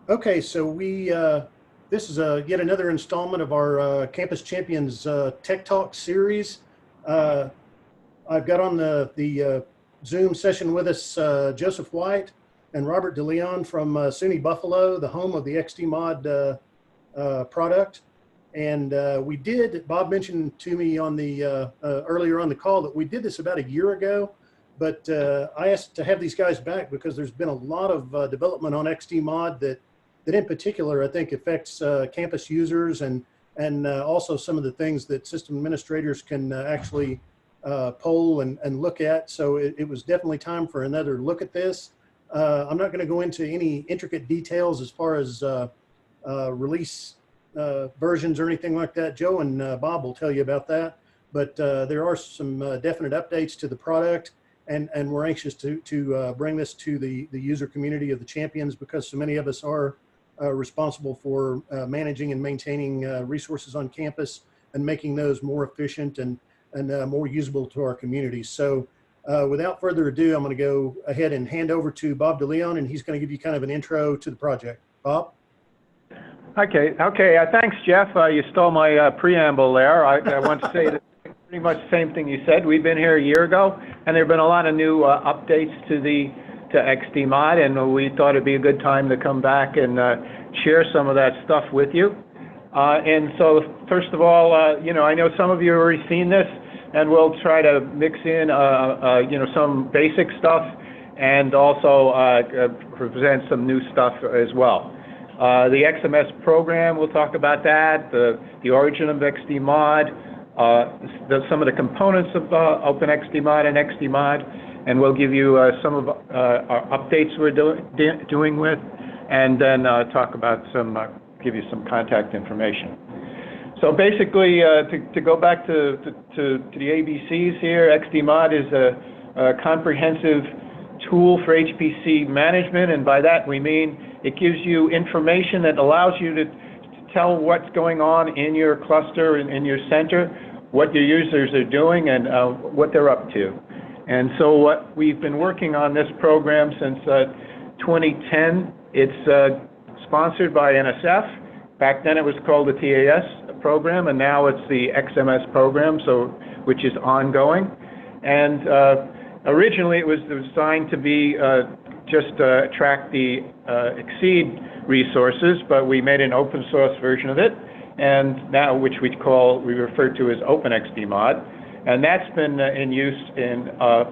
Okay, so this is yet another installment of our Campus Champions Tech Talk series. Uh, I've got on the Zoom session with us Joseph White and Robert DeLeon from SUNY Buffalo, the home of the XDMOD product. And Bob mentioned to me on the earlier on the call that we did this about a year ago, but I asked to have these guys back because there's been a lot of development on XDMOD that in particular I think affects campus users and also some of the things that system administrators can actually poll and look at. So it was definitely time for another look at this. I'm not going to go into any intricate details as far as release versions or anything like that. Joe and Bob will tell you about that. But there are some definite updates to the product, and we're anxious to bring this to the user community of the champions because so many of us are responsible for managing and maintaining resources on campus and making those more efficient and more usable to our communities. So without further ado, I'm going to go ahead and hand over to Bob DeLeon, and he's going to give you kind of an intro to the project. Bob? Okay. Thanks, Jeff. You stole my preamble there. I want to say that pretty much the same thing you said. We've been here a year ago, and there have been a lot of new updates to XDMOD, and we thought it'd be a good time to come back and share some of that stuff with you. And so, first of all, I know some of you have already seen this, and we'll try to mix in, some basic stuff and also present some new stuff as well. The XMS program, we'll talk about that, the origin of XDMOD, some of the components of OpenXDMOD and XDMOD, and we'll give you some of our updates we're doing with, and then talk about give you some contact information. So basically, to go back to the ABCs here, XDMOD is a comprehensive tool for HPC management, and by that we mean it gives you information that allows you to tell what's going on in your cluster and in your center, what your users are doing, and what they're up to. And so what we've been working on this program since 2010. It's sponsored by NSF. Back then it was called the TAS program, and now it's the XMS program, which is ongoing. And originally it was designed to be just track the XSEED resources, but we made an open source version of it, and now which we refer to as OpenXDMOD, and that's been in use in a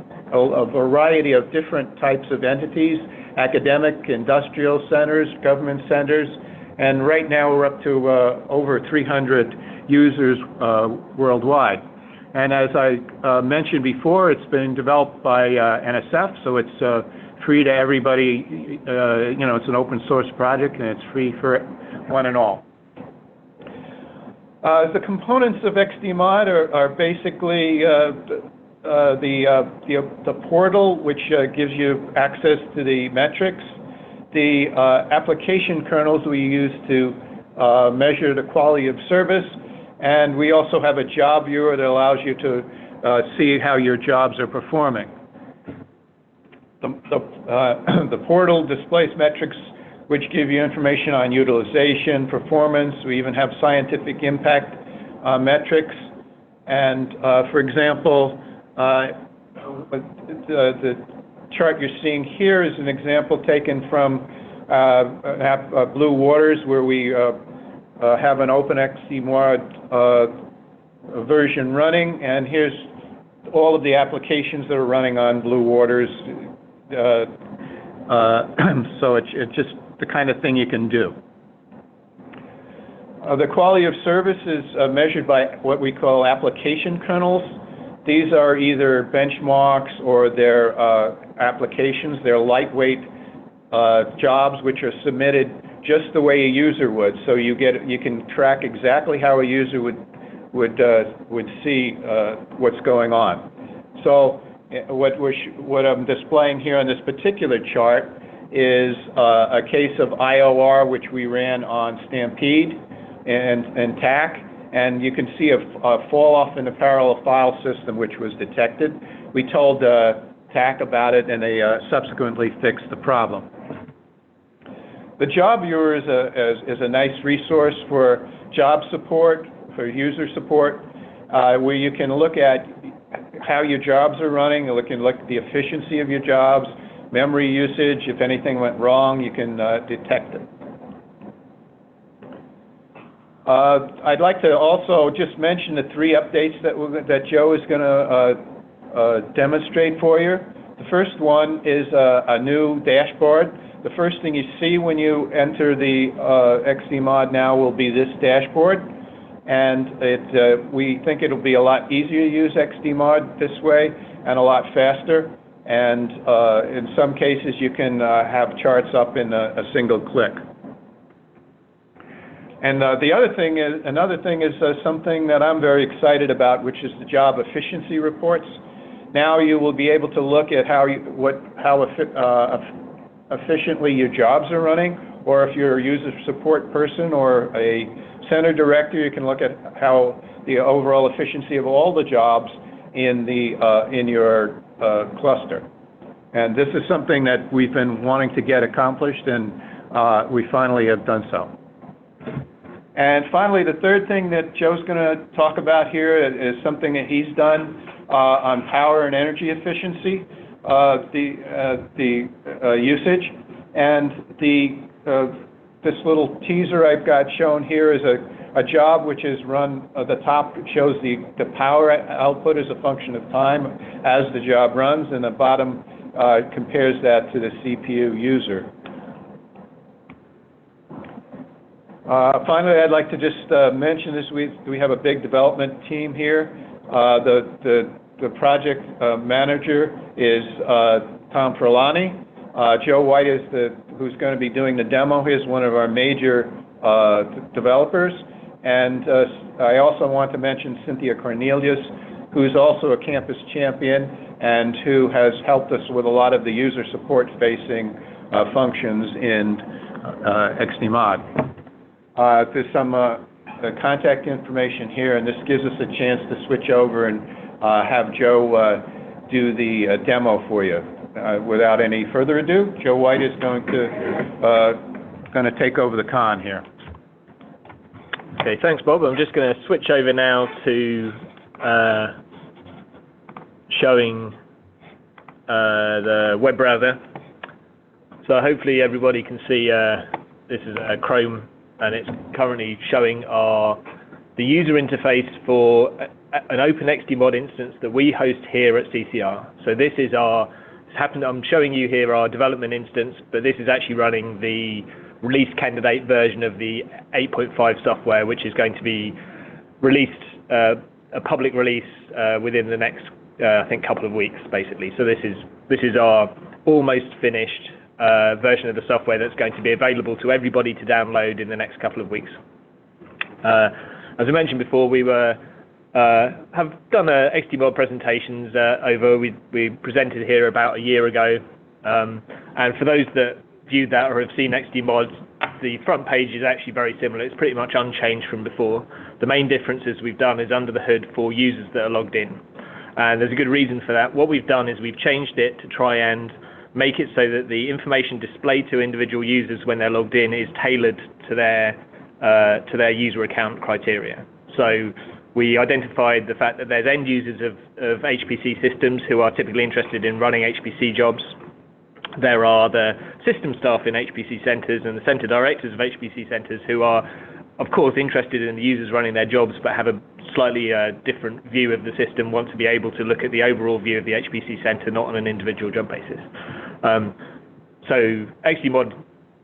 variety of different types of entities, academic, industrial centers, government centers, and right now we're up to over 300 users worldwide. And as I mentioned before, it's been developed by NSF, so it's free to everybody. It's an open source project, and it's free for one and all. The components of XDMOD are basically the portal, which gives you access to the metrics, the application kernels we use to measure the quality of service, and we also have a job viewer that allows you to see how your jobs are performing. The portal displays metrics which give you information on utilization, performance. We even have scientific impact metrics. And for example, the chart you're seeing here is an example taken from Blue Waters, where we have an OpenXDMOD version running, and here's all of the applications that are running on Blue Waters. So it's just the kind of thing you can do. The quality of service is measured by what we call application kernels. These are either benchmarks or they're applications. They're lightweight jobs which are submitted just the way a user would. So you can track exactly how a user would see what's going on. So what I'm displaying here on this particular chart is a case of IOR, which we ran on Stampede and TAC, and you can see a fall off in the parallel file system which was detected. We told TAC about it, and they subsequently fixed the problem. The job viewer is a nice resource for job support, for user support, where you can look at how your jobs are running, you can look at the efficiency of your jobs, memory usage. If anything went wrong, you can detect it. I'd like to also just mention the 3 updates that Joe is going to demonstrate for you. The first one is a new dashboard. The first thing you see when you enter the XDMOD now will be this dashboard, and we think it'll be a lot easier to use XDMOD this way and a lot faster. And in some cases, you can have charts up in a single click. And another thing is something that I'm very excited about, which is the job efficiency reports. Now you will be able to look at how efficiently your jobs are running, or if you're a user support person or a center director, you can look at how the overall efficiency of all the jobs in your cluster. And this is something that we've been wanting to get accomplished, and we finally have done so. And finally, the third thing that Joe's going to talk about here is something that he's done on power and energy efficiency, usage. And this little teaser I've got shown here is a job which is run, the top shows the power output as a function of time as the job runs, and the bottom compares that to the CPU user. Finally, I'd like to just mention this. We have a big development team here. The project manager is Tom Ferlani. Joe White is who's going to be doing the demo. He is one of our major developers. And I also want to mention Cynthia Cornelius, who's also a campus champion and who has helped us with a lot of the user support facing functions in XDMOD. There's some contact information here, and this gives us a chance to switch over and have Joe do the demo for you. Without any further ado, Joe White is going to take over the con here. Okay, thanks, Bob. I'm just going to switch over now to showing the web browser. So hopefully everybody can see this is Chrome, and it's currently showing the user interface for an open XDMOD instance that we host here at CCR. So this is I'm showing you here our development instance, but this is actually running the release candidate version of the 8.5 software, which is going to be released, a public release within the next, I think, couple of weeks, basically. So this is our almost finished version of the software that's going to be available to everybody to download in the next couple of weeks. As I mentioned before, we have done XDMOD presentations we presented here about a year ago, and for those that viewed that or have seen XDMOD, the front page is actually very similar. It's pretty much unchanged from before. The main differences we've done is under the hood for users that are logged in, and there's a good reason for that. What we've done is we've changed it to try and make it so that the information displayed to individual users when they're logged in is tailored to their user account criteria. So we identified the fact that there's end users of HPC systems who are typically interested in running HPC jobs. There are the system staff in HPC centers and the center directors of HPC centers who are, of course, interested in the users running their jobs, but have a slightly different view of the system, want to be able to look at the overall view of the HPC center, not on an individual job basis. So XDMOD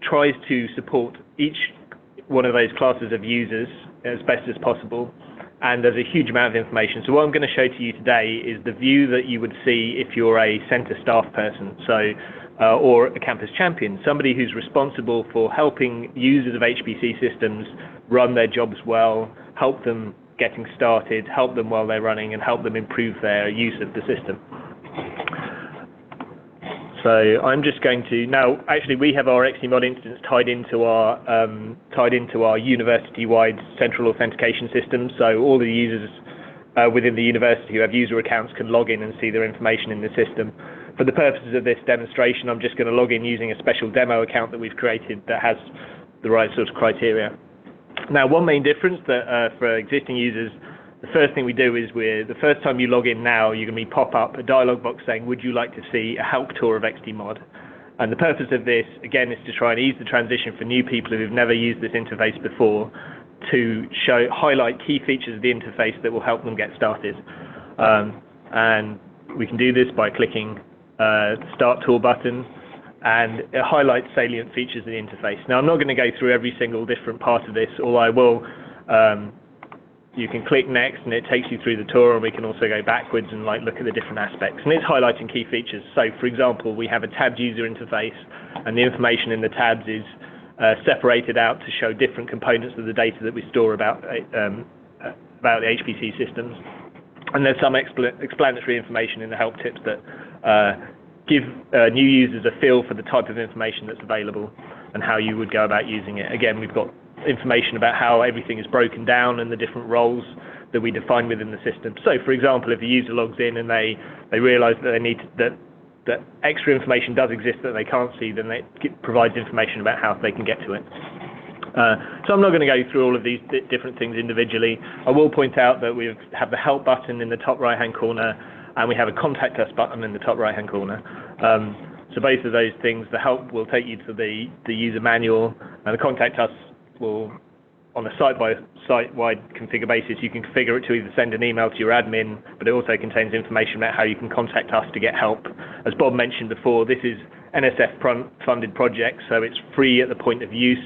tries to support each one of those classes of users as best as possible, and there's a huge amount of information. So what I'm going to show to you today is the view that you would see if you're a center staff person, or a campus champion, somebody who's responsible for helping users of HPC systems run their jobs well, help them getting started, help them while they're running, and help them improve their use of the system. So I'm just going to now. Actually, we have our XDMOD instance tied into our university-wide central authentication system. So all the users within the university who have user accounts can log in and see their information in the system. For the purposes of this demonstration, I'm just going to log in using a special demo account that we've created that has the right sort of criteria. Now, one main difference that for existing users, the first thing we do is the first time you log in now, you're going to pop up a dialog box saying, would you like to see a help tour of XDMOD? And the purpose of this, again, is to try and ease the transition for new people who've never used this interface before, to highlight key features of the interface that will help them get started. And we can do this by clicking the Start Tool button, and it highlights salient features of the interface. Now, I'm not going to go through every single different part of this, although I will. You can click Next, and it takes you through the tour, and we can also go backwards and look at the different aspects. And it's highlighting key features. So, for example, we have a tabbed user interface, and the information in the tabs is separated out to show different components of the data that we store about the HPC systems. And there's some explanatory information in the help tips that give new users a feel for the type of information that's available and how you would go about using it. Again, we've got information about how everything is broken down and the different roles that we define within the system. So, for example, if a user logs in and they realize that they need that extra information does exist that they can't see, then it provides information about how they can get to it. So I'm not going to go through all of these different things individually. I will point out that we have the help button in the top right-hand corner, and we have a contact us button in the top right-hand corner. So both of those things, the help will take you to the user manual, and the contact us will, on a site-wide configure basis, you can configure it to either send an email to your admin, but it also contains information about how you can contact us to get help. As Bob mentioned before, this is NSF-funded project, so it's free at the point of use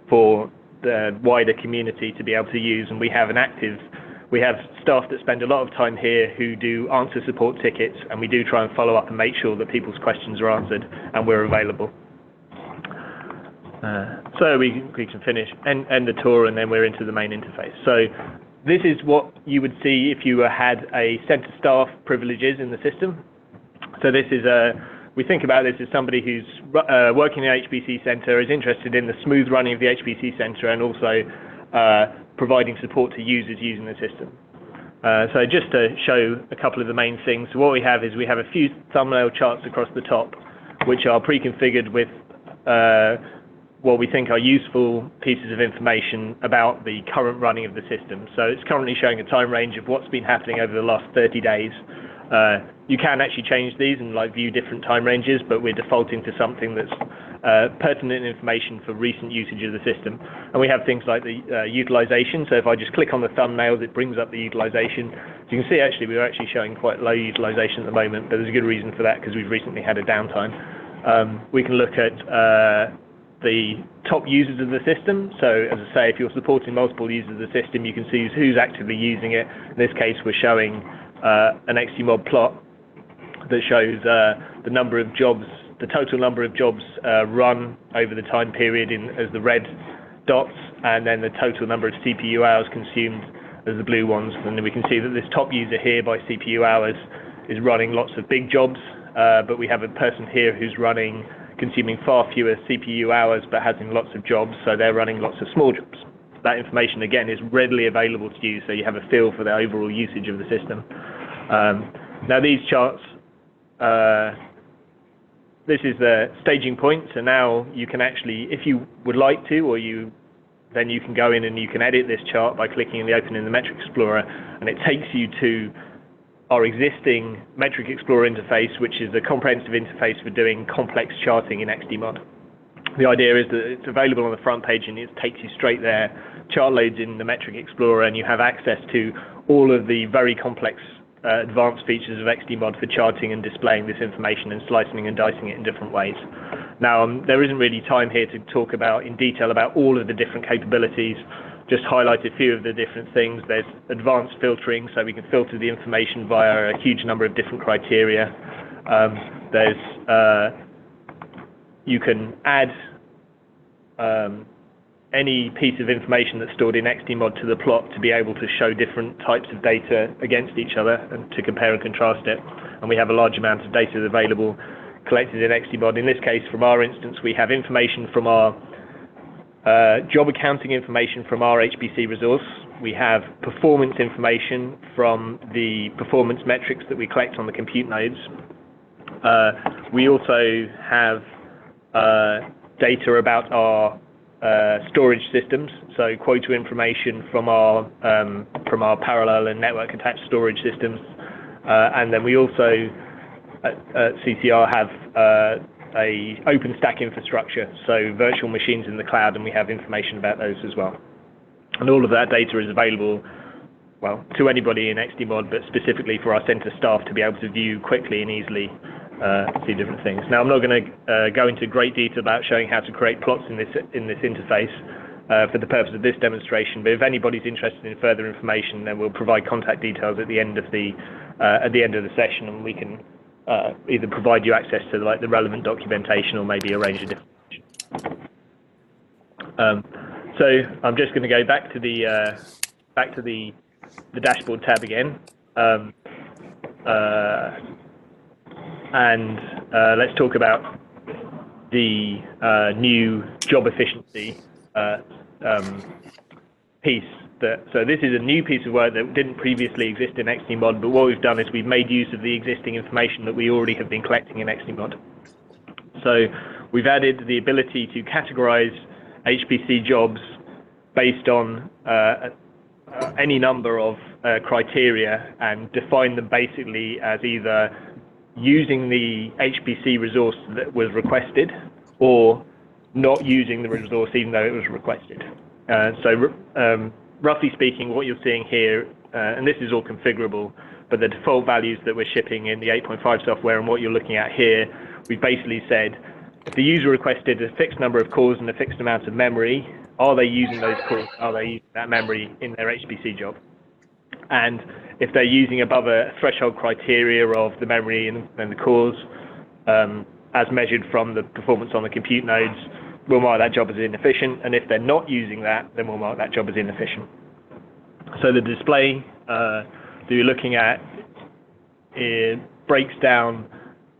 for the wider community to be able to use, and we have staff that spend a lot of time here who do answer support tickets, and we do try and follow up and make sure that people's questions are answered and we're available. So we can finish, end the tour, and then we're into the main interface. So this is what you would see if you had a center staff privileges in the system. So this is we think about this as somebody who's working in the HPC center, is interested in the smooth running of the HPC center, and also providing support to users using the system. So just to show a couple of the main things, so what we have is we have a few thumbnail charts across the top, which are pre-configured with what we think are useful pieces of information about the current running of the system. So it's currently showing a time range of what's been happening over the last 30 days. You can actually change these and view different time ranges, but we're defaulting to something that's pertinent information for recent usage of the system. And we have things like the utilization. So if I just click on the thumbnails, it brings up the utilization. So you can see actually we're actually showing quite low utilization at the moment, but there's a good reason for that because we've recently had a downtime. We can look at the top users of the system. So as I say, if you're supporting multiple users of the system, you can see who's actively using it. In this case, we're showing an XDMOD plot that shows the number of jobs, the total number of jobs run over the time period as the red dots, and then the total number of CPU hours consumed as the blue ones. And then we can see that this top user here by CPU hours is running lots of big jobs, but we have a person here who's consuming far fewer CPU hours but having lots of jobs, so they're running lots of small jobs. That information, again, is readily available to you, so you have a feel for the overall usage of the system. Now these charts, this is the staging point, so now you can actually, if you would like to, then you can go in and you can edit this chart by clicking in the Open in the Metric Explorer, and it takes you to our existing Metric Explorer interface, which is a comprehensive interface for doing complex charting in XDMOD. The idea is that it's available on the front page and it takes you straight there. Chart loads in the Metric Explorer, and you have access to all of the very complex advanced features of XDMOD for charting and displaying this information and slicing and dicing it in different ways. Now, there isn't really time here to talk in detail about all of the different capabilities. Just highlight a few of the different things. There's advanced filtering, so we can filter the information via a huge number of different criteria. You can add any piece of information that's stored in XDMOD to the plot to be able to show different types of data against each other and to compare and contrast it. And we have a large amount of data available collected in XDMOD. In this case, from our instance, we have information from our job accounting information from our HPC resource. We have performance information from the performance metrics that we collect on the compute nodes. We also have data about our storage systems, so quota information from our parallel and network attached storage systems, and then we also at CCR have a OpenStack infrastructure, so virtual machines in the cloud, and we have information about those as well. And all of that data is available, well, to anybody in XDMOD, but specifically for our center staff to be able to view quickly and easily see different things. Now, I'm not going to go into great detail about showing how to create plots in this interface for the purpose of this demonstration, but if anybody's interested in further information, then we'll provide contact details at the end of the session, and we can either provide you access to the relevant documentation or maybe arrange a different session. So I'm just going to go back to the dashboard tab again, and let's talk about the new job efficiency piece. So this is a new piece of work that didn't previously exist in XDMOD, but what we've done is we've made use of the existing information that we already have been collecting in XDMOD. So we've added the ability to categorize HPC jobs based on any number of criteria and define them basically as either using the HPC resource that was requested or not using the resource even though it was requested. Roughly speaking, what you're seeing here, and this is all configurable, but the default values that we're shipping in the 8.5 software and what you're looking at here, we've basically said if the user requested a fixed number of cores and a fixed amount of memory, are they using those cores, are they using that memory in their HPC job? And if they're using above a threshold criteria of the memory and the cores, as measured from the performance on the compute nodes, we'll mark that job as inefficient, and if they're not using that, then we'll mark that job as inefficient. So the display that you're looking at, it breaks down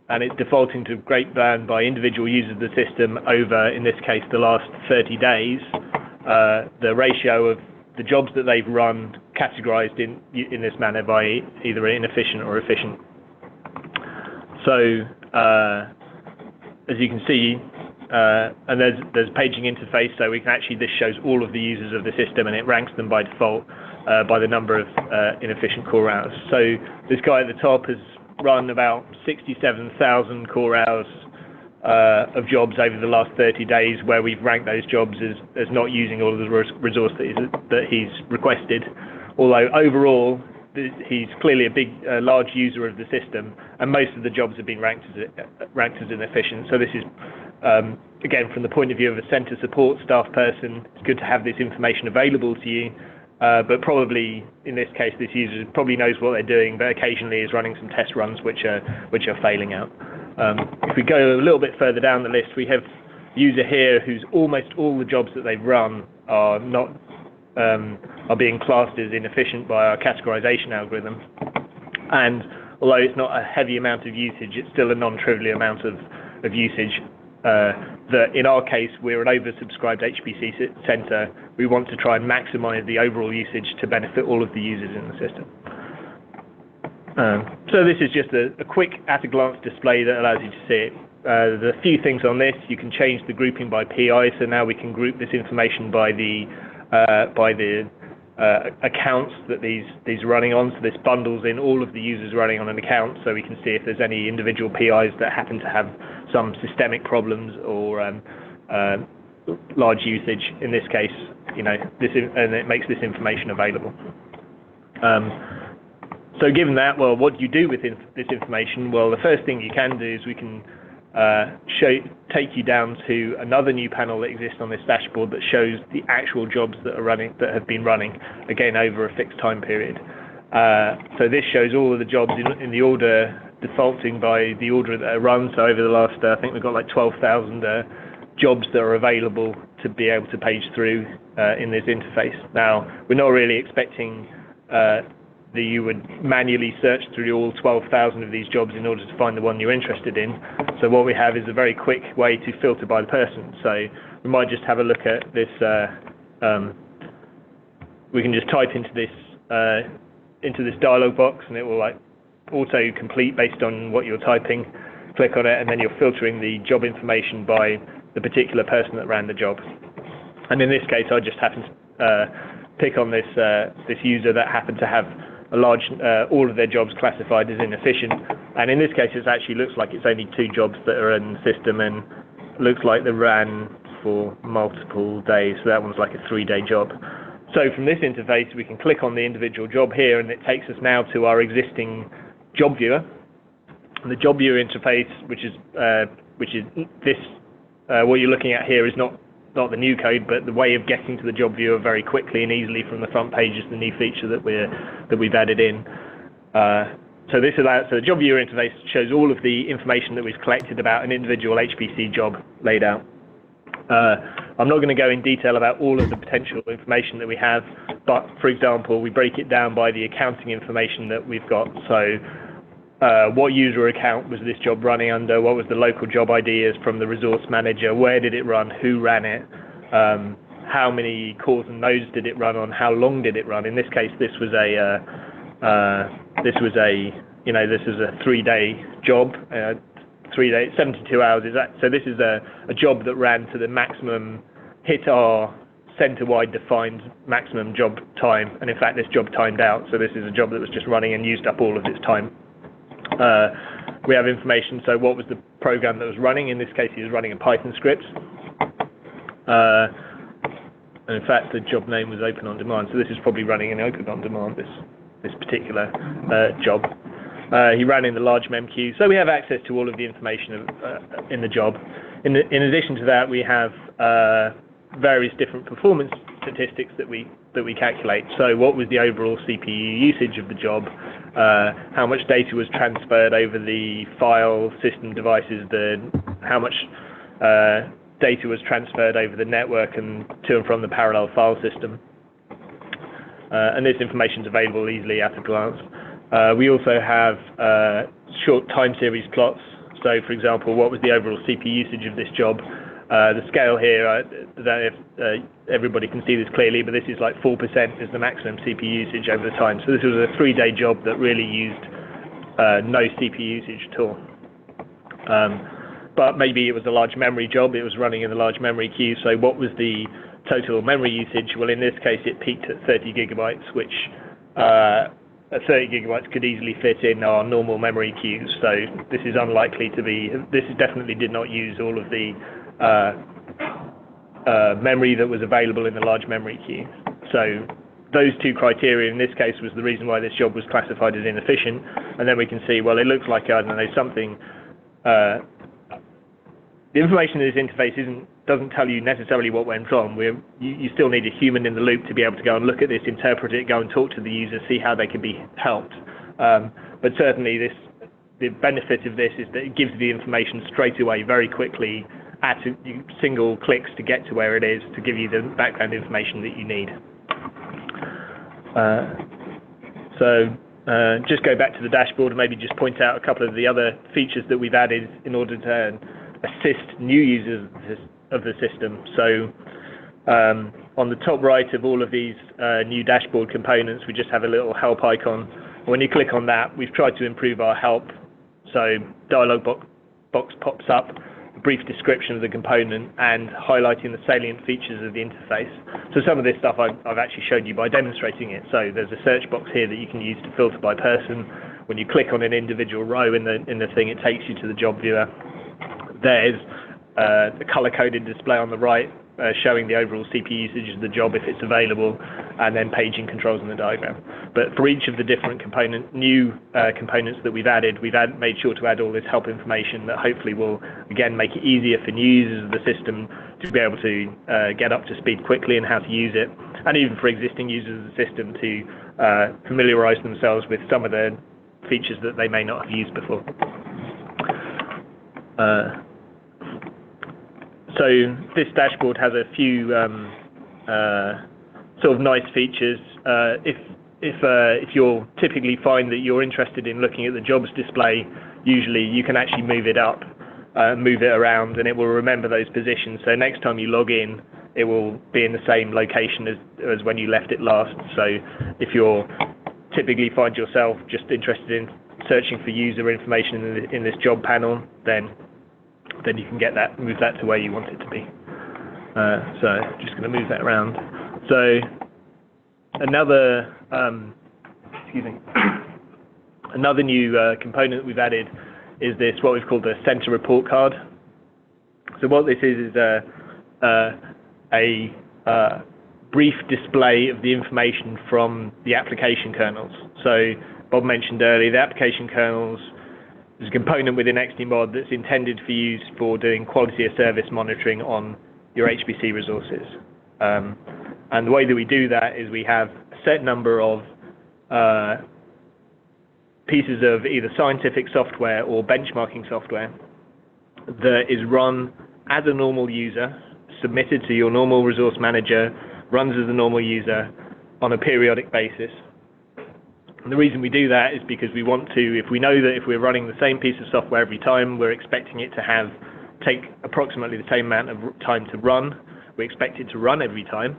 and it's defaulting to breakdown by individual users of the system over, in this case, the last 30 days, the ratio of the jobs that they've run categorized in this manner by either inefficient or efficient. So as you can see, and there's paging interface, so we can actually, this shows all of the users of the system and it ranks them by default by the number of inefficient core hours. So this guy at the top has run about 67,000 core hours of jobs over the last 30 days, where we've ranked those jobs as not using all of the resource that he's requested. Although overall, he's clearly a large user of the system, and most of the jobs have been ranked as inefficient. So this is, again, from the point of view of a center support staff person, it's good to have this information available to you. But probably in this case, this user probably knows what they're doing, but occasionally is running some test runs which are failing out. If we go a little bit further down the list, we have a user here whose almost all the jobs that they've run are being classed as inefficient by our categorization algorithm. And although it's not a heavy amount of usage, it's still a non-trivial amount of usage. That in our case, we're an oversubscribed HPC center. We want to try and maximize the overall usage to benefit all of the users in the system. So this is just a quick at-a-glance display that allows you to see it. There's a few things on this. You can change the grouping by PI, so now we can group this information by the accounts that these are running on. So this bundles in all of the users running on an account, so we can see if there's any individual PIs that happen to have some systemic problems or large usage. In this case, and it makes this information available. So given that, well, what do you do with this information? Well, the first thing you can do is we can take you down to another new panel that exists on this dashboard that shows the actual jobs that have been running, again over a fixed time period. So this shows all of the jobs in the order defaulting by the order that are run. So over the last, I think we've got like 12,000 jobs that are available to be able to page through in this interface. Now, we're not really expecting that you would manually search through all 12,000 of these jobs in order to find the one you're interested in. So what we have is a very quick way to filter by the person. So we might just have a look at this. We can just type into this dialog box, and it will auto complete based on what you're typing. click on it, and then you're filtering the job information by the particular person that ran the job. And in this case, I just happened to pick on this user that happened to have a large, all of their jobs classified as inefficient. And in this case, it actually looks like it's only 2 jobs that are in the system, and looks like they ran for multiple days. So that one's like a 3-day job. So from this interface, we can click on the individual job here, and it takes us now to our existing job viewer. And the job viewer interface, which is this, what you're looking at here is not the new code, but the way of getting to the job viewer very quickly and easily from the front page is the new feature that we've added in. So the job viewer interface shows all of the information that we've collected about an individual HPC job laid out. I'm not going to go in detail about all of the potential information that we have, but for example, we break it down by the accounting information that we've got. So what user account was this job running under? What was the local job ID as from the resource manager? Where did it run? Who ran it? How many cores and nodes did it run on? How long did it run? In this case, this was a 3-day job. 3 days, 72 hours. So this is a job that ran to the maximum, hit our center-wide defined maximum job time, and in fact this job timed out, so this is a job that was just running and used up all of its time. We have information, so what was the program that was running? In this case, he was running a Python script. And in fact, the job name was Open On Demand, so this is probably running in Open On Demand, this particular job. He ran in the large mem queue, so we have access to all of the information in the job. In addition to that, we have various different performance statistics that we calculate. So what was the overall CPU usage of the job? How much data was transferred over the file system devices? How much data was transferred over the network and to and from the parallel file system? And this information is available easily at a glance. We also have short time series plots. So, for example, what was the overall CPU usage of this job? The scale here, I don't know if everybody can see this clearly, but this is like 4% is the maximum CPU usage over the time. So this was a 3-day job that really used no CPU usage at all. But maybe it was a large memory job. It was running in the large memory queue. So what was the total memory usage? Well, in this case, it peaked at 30 gigabytes, which 30 gigabytes could easily fit in our normal memory queues. So this is unlikely to be, this definitely did not use all of the memory that was available in the large memory queue. So those 2 criteria in this case was the reason why this job was classified as inefficient. And then we can see, well, it looks like, I don't know, something, the information in this interface doesn't tell you necessarily what went wrong. You still need a human in the loop to be able to go and look at this, interpret it, go and talk to the user, see how they can be helped. But certainly the benefit of this is that it gives the information straight away, very quickly, at single clicks to get to where it is, to give you the background information that you need. Just go back to the dashboard and maybe just point out a couple of the other features that we've added in order to assist new users of the system. So on the top right of all of these new dashboard components, we just have a little help icon. When you click on that, we've tried to improve our help. So dialog box pops up, a brief description of the component and highlighting the salient features of the interface. So some of this stuff I've actually showed you by demonstrating it. So there's a search box here that you can use to filter by person. When you click on an individual row in the thing, it takes you to the job viewer. There's the color-coded display on the right, showing the overall CPU usage of the job if it's available, and then paging controls in the diagram. But for each of the different new components that we've made sure to add all this help information that hopefully will, again, make it easier for new users of the system to be able to get up to speed quickly and how to use it, and even for existing users of the system to familiarize themselves with some of the features that they may not have used before. So this dashboard has a few sort of nice features. If you'll typically find that you're interested in looking at the jobs display, usually you can actually move it up, move it around, and it will remember those positions. So next time you log in, it will be in the same location as when you left it last. So if you're typically find yourself just interested in searching for user information in this job panel, then you can get that, move that to where you want it to be. So just going to move that around. So another, another new component that we've added is this, what we've called the center report card. So what this is a brief display of the information from the application kernels. So Bob mentioned earlier, the application kernels is a component within XDMOD that's intended for use for doing quality of service monitoring on your HPC resources. And the way that we do that is we have a set number of pieces of either scientific software or benchmarking software that is run as a normal user, submitted to your normal resource manager, runs as a normal user on a periodic basis. And the reason we do that is because we want to, if we know that if we're running the same piece of software every time, we're expecting it to take approximately the same amount of time to run. We expect it to run every time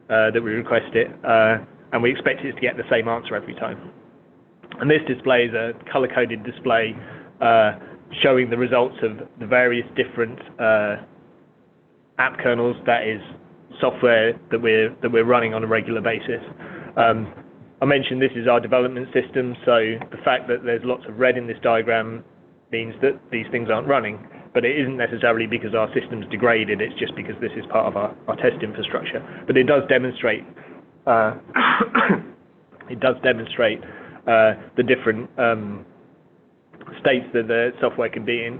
that we request it, and we expect it to get the same answer every time. And this display is a color-coded display showing the results of the various different app kernels, that is software that we're running on a regular basis. I mentioned this is our development system, so the fact that there's lots of red in this diagram means that these things aren't running, but it isn't necessarily because our system's degraded, it's just because this is part of our test infrastructure. But it does demonstrate the different states that the software can be in.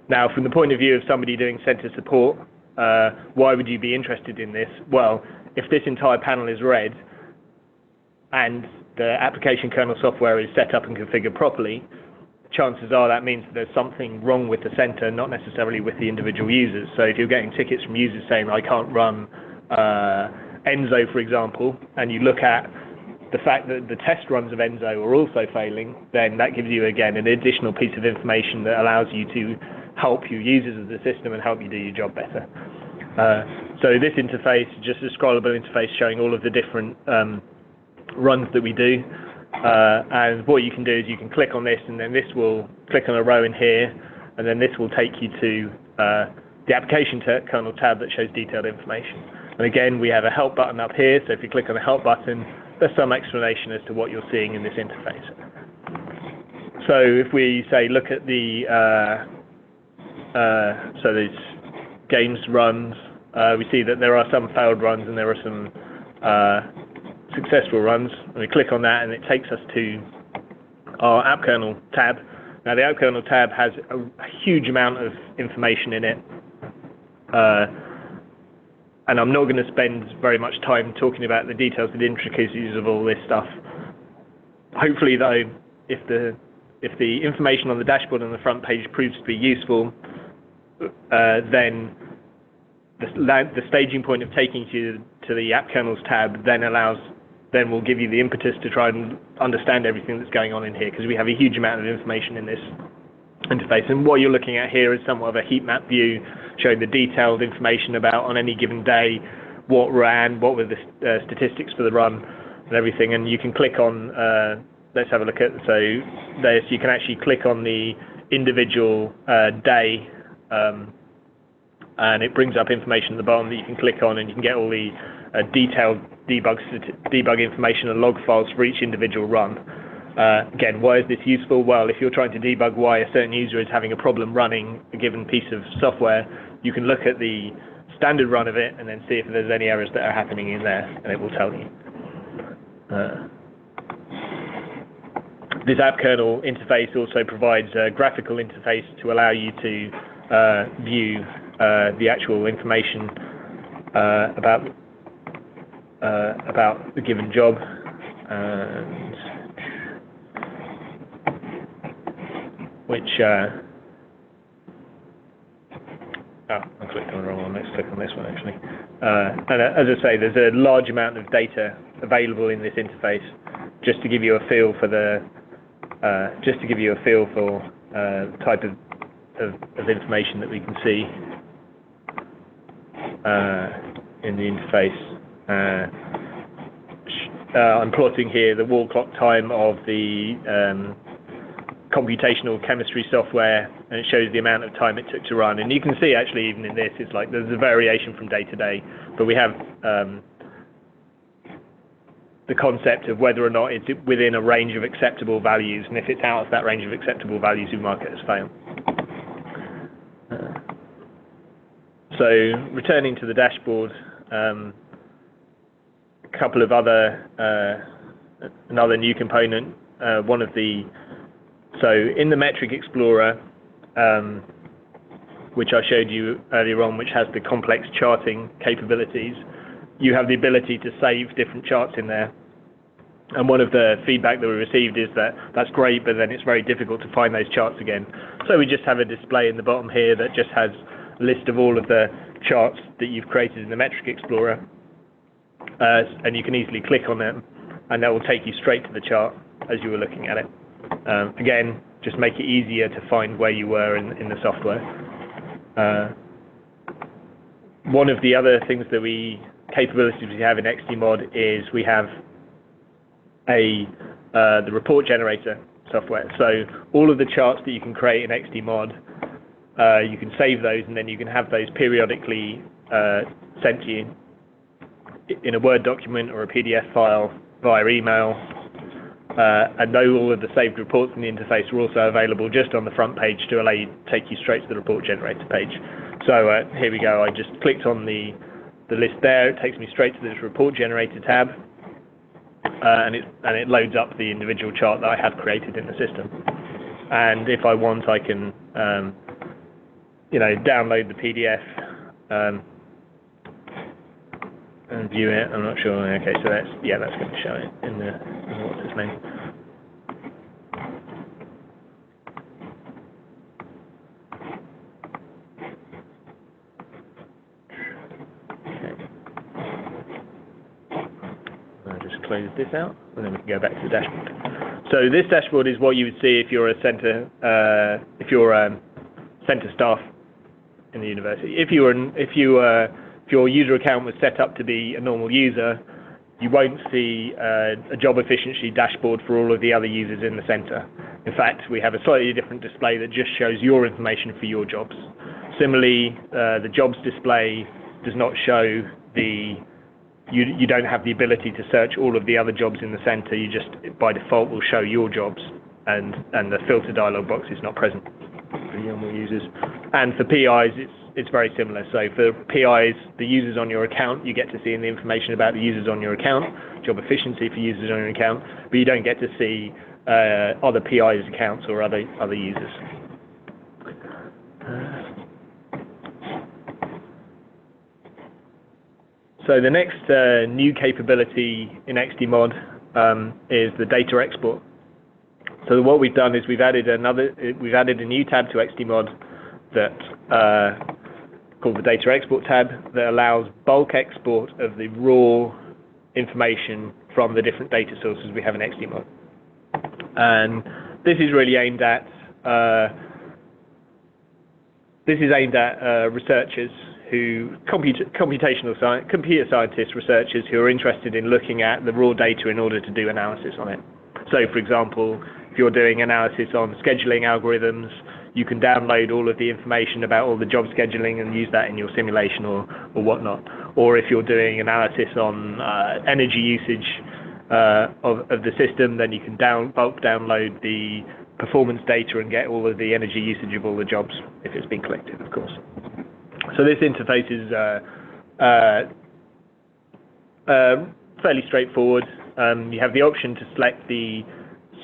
Now, from the point of view of somebody doing center support, why would you be interested in this? Well, if this entire panel is red and the application kernel software is set up and configured properly, chances are that means that there's something wrong with the center, not necessarily with the individual users. So if you're getting tickets from users saying, I can't run Enzo, for example, and you look at the fact that the test runs of Enzo are also failing, then that gives you, again, an additional piece of information that allows you to help your users of the system and help you do your job better. So this interface is just a scrollable interface showing all of the different runs that we do. And what you can do is you can click on this, and then this will click on a row in here, and then this will take you to the application kernel tab that shows detailed information. And again, we have a help button up here, so if you click on the help button, there's some explanation as to what you're seeing in this interface. So if we say look at the so these games runs, we see that there are some failed runs and there are some successful runs. And we click on that and it takes us to our app kernel tab. Now the app kernel tab has a huge amount of information in it. And I'm not going to spend very much time talking about the details and intricacies of all this stuff. Hopefully, though, if the information on the dashboard on the front page proves to be useful, then the staging point of taking you to the app kernels tab then will give you the impetus to try and understand everything that's going on in here, because we have a huge amount of information in this interface. And what you're looking at here is somewhat of a heat map view showing the detailed information about on any given day what ran, what were the statistics for the run and everything. And you can click on, let's have a look at, so you can actually click on the individual day and it brings up information at the bottom that you can click on, and you can get all the detailed debug information and log files for each individual run. Again, why is this useful? Well, if you're trying to debug why a certain user is having a problem running a given piece of software, you can look at the standard run of it and then see if there's any errors that are happening in there, and it will tell you. This app kernel interface also provides a graphical interface to allow you to view the actual information about the given job. And which, I clicked on the wrong one, let's click on this one actually. And as I say, there's a large amount of data available in this interface, just to give you a feel for the type of information that we can see in the interface. I'm plotting here the wall clock time of the computational chemistry software, and it shows the amount of time it took to run. And you can see actually even in this, it's like there's a variation from day to day, but we have the concept of whether or not it's within a range of acceptable values, and if it's out of that range of acceptable values, we mark it as fail. So returning to the dashboard, a couple of another new component, so in the metric explorer, which I showed you earlier on, which has the complex charting capabilities, you have the ability to save different charts in there. And one of the feedback that we received is that that's great, but then it's very difficult to find those charts again. So we just have a display in the bottom here that just has a list of all of the charts that you've created in the metric explorer, and you can easily click on them, and that will take you straight to the chart as you were looking at it. Again, just make it easier to find where you were in the software. One of the other things that capabilities we have in XDMOD is we have the report generator software. So all of the charts that you can create in XDMOD, you can save those, and then you can have those periodically sent to you in a Word document or a PDF file via email. And all of the saved reports in the interface are also available just on the front page to allow you to take you straight to the report generator page. So here we go. I just clicked on the list there. It takes me straight to this report generator tab, and it loads up the individual chart that I had created in the system. And if I want, I can download the PDF and view it. I'm not sure. Okay, so that's going to show it in what's its name. Okay. I'll just close this out, and then we can go back to the dashboard. So this dashboard is what you would see if you're a center staff in the university. If your user account was set up to be a normal user, you won't see a job efficiency dashboard for all of the other users in the center. In fact, we have a slightly different display that just shows your information for your jobs. Similarly, the jobs display does not show you don't have the ability to search all of the other jobs in the center. You just, by default, will show your jobs, and the filter dialog box is not present for normal users. And for PIs, it's very similar. So for PIs, the users on your account, you get to see the information about the users on your account, job efficiency for users on your account, but you don't get to see other PIs' accounts or other users. So the next new capability in XDMOD is the data export. So what we've done is we've added a new tab to XDMOD that called the Data Export tab, that allows bulk export of the raw information from the different data sources we have in XDMOD. And this is really aimed at researchers computer scientists, researchers who are interested in looking at the raw data in order to do analysis on it. So, for example, if you're doing analysis on scheduling algorithms, you can download all of the information about all the job scheduling and use that in your simulation or whatnot. Or if you're doing analysis on energy usage of the system, then you can bulk download the performance data and get all of the energy usage of all the jobs if it's been collected, of course. So this interface is fairly straightforward. You have the option to select the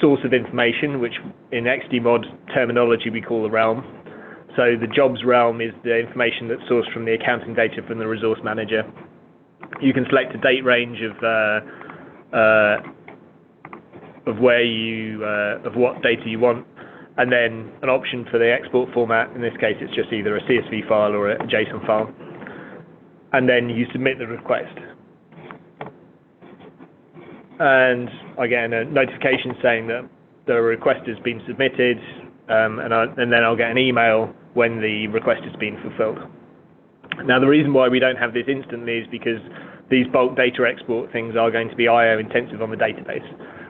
source of information, which in XDMOD terminology we call the realm. So the jobs realm is the information that's sourced from the accounting data from the resource manager. You can select a date range of what data you want, and then an option for the export format. In this case, it's just either a CSV file or a JSON file. And then you submit the request. And I get a notification saying that the request has been submitted, and then I'll get an email when the request has been fulfilled. Now, the reason why we don't have this instantly is because these bulk data export things are going to be I/O intensive on the database.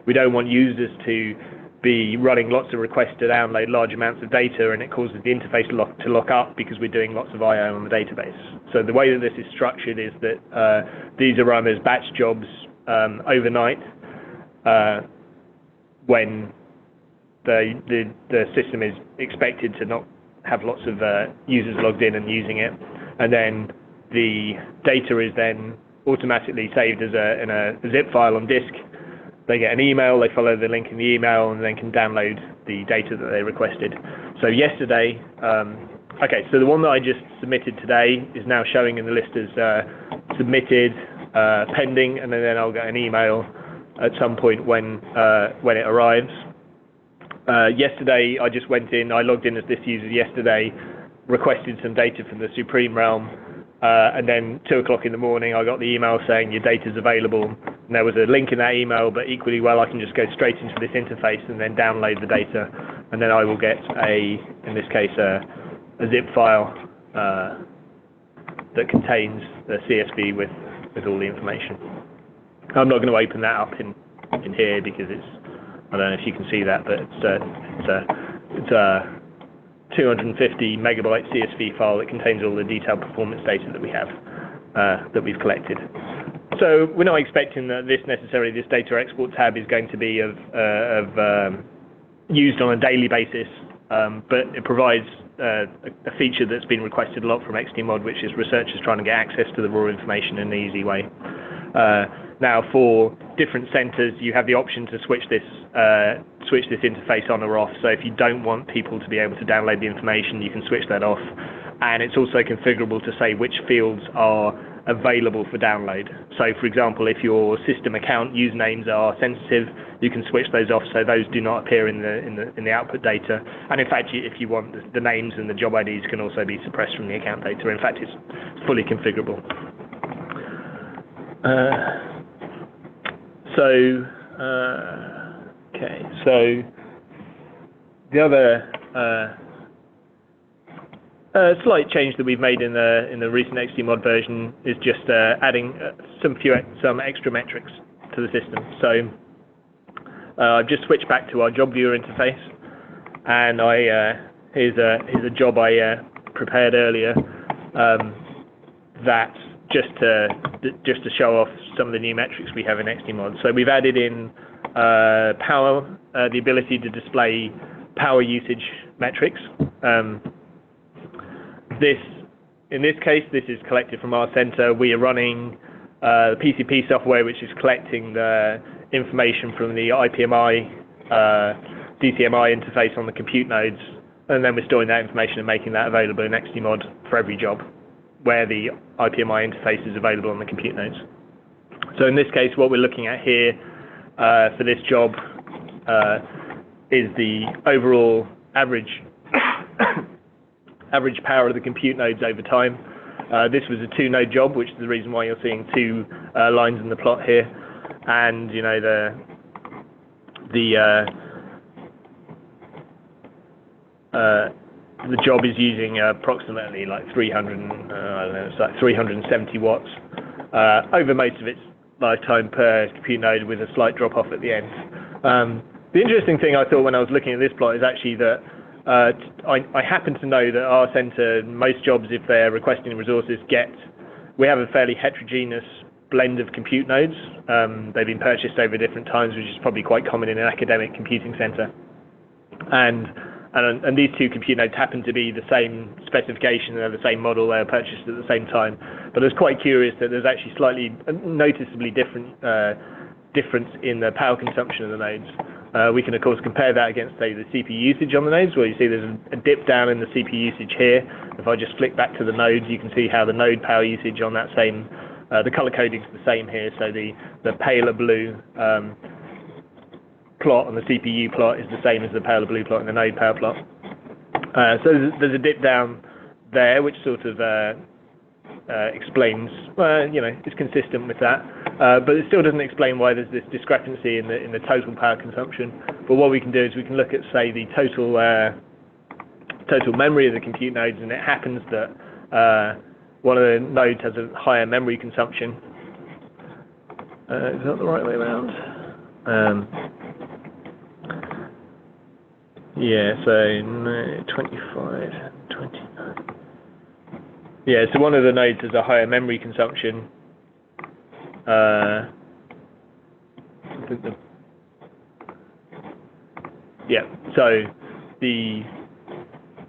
We don't want users to be running lots of requests to download large amounts of data, and it causes the interface to lock up because we're doing lots of I/O on the database. So the way that this is structured is that these are run as batch jobs overnight when the system is expected to not have lots of users logged in and using it, and then the data is then automatically saved as in a zip file on disk. They get an email, they follow the link in the email, and then can download the data that they requested. So yesterday, okay, so the one that I just submitted today is now showing in the list as submitted, pending, and then I'll get an email at some point when it arrives. Yesterday, I just went in, I logged in as this user yesterday, requested some data from the Supreme realm, and then 2 o'clock in the morning, I got the email saying your data's available. And there was a link in that email, but equally well, I can just go straight into this interface and then download the data. And then I will get in this case, a zip file that contains the CSV with all the information. I'm not going to open that up in here because I don't know if you can see that, but it's a 250 megabyte CSV file that contains all the detailed performance data that we have, that we've collected. So we're not expecting that this data export tab is going to be used on a daily basis, but it provides a feature that's been requested a lot from XDMOD, which is researchers trying to get access to the raw information in an easy way. Now, for different centers, you have the option to switch this interface on or off. So if you don't want people to be able to download the information, you can switch that off. And it's also configurable to say which fields are available for download. So, for example, if your system account usernames are sensitive, you can switch those off so those do not appear in the output data. And in fact, if you want, the names and the job IDs can also be suppressed from the account data. In fact, it's fully configurable. Okay, so the other slight change that we've made in the recent XDMOD version is just adding some extra metrics to the system. So I've just switched back to our job viewer interface, and here's a job I prepared earlier that just to show off some of the new metrics we have in XDMOD. So we've added in power, the ability to display power usage metrics. In this case, this is collected from our center. We are running the PCP software, which is collecting the information from the IPMI, DCMI interface on the compute nodes, and then we're storing that information and making that available in XDMOD for every job where the IPMI interface is available on the compute nodes. So in this case, what we're looking at here for this job is the overall average power of the compute nodes over time. This was a 2-node job, which is the reason why you're seeing 2 lines in the plot here. And you know the job is using approximately like 370 watts over most of its lifetime per compute node, with a slight drop off at the end. The interesting thing I thought when I was looking at this plot is actually that I happen to know that our center, most jobs, if they're requesting resources, we have a fairly heterogeneous blend of compute nodes. They've been purchased over different times, which is probably quite common in an academic computing center. And these 2 compute nodes happen to be the same specification, they're the same model, they were purchased at the same time. But I was quite curious that there's actually slightly noticeably different difference in the power consumption of the nodes. We can of course compare that against, say, the CPU usage on the nodes, where you see there's a dip down in the CPU usage here. If I just flick back to the nodes, you can see how the node power usage on that same, the color coding is the same here. So the paler blue plot on the CPU plot is the same as the paler blue plot in the node power plot. So there's a dip down there, which sort of explains, it's consistent with that, but it still doesn't explain why there's this discrepancy in the total power consumption. But what we can do is we can look at, say, the total memory of the compute nodes, and it happens that one of the nodes has a higher memory consumption. Is that the right way around? Yeah, so no, 25, 29. Yeah, so one of the nodes has a higher memory consumption. Yeah, so the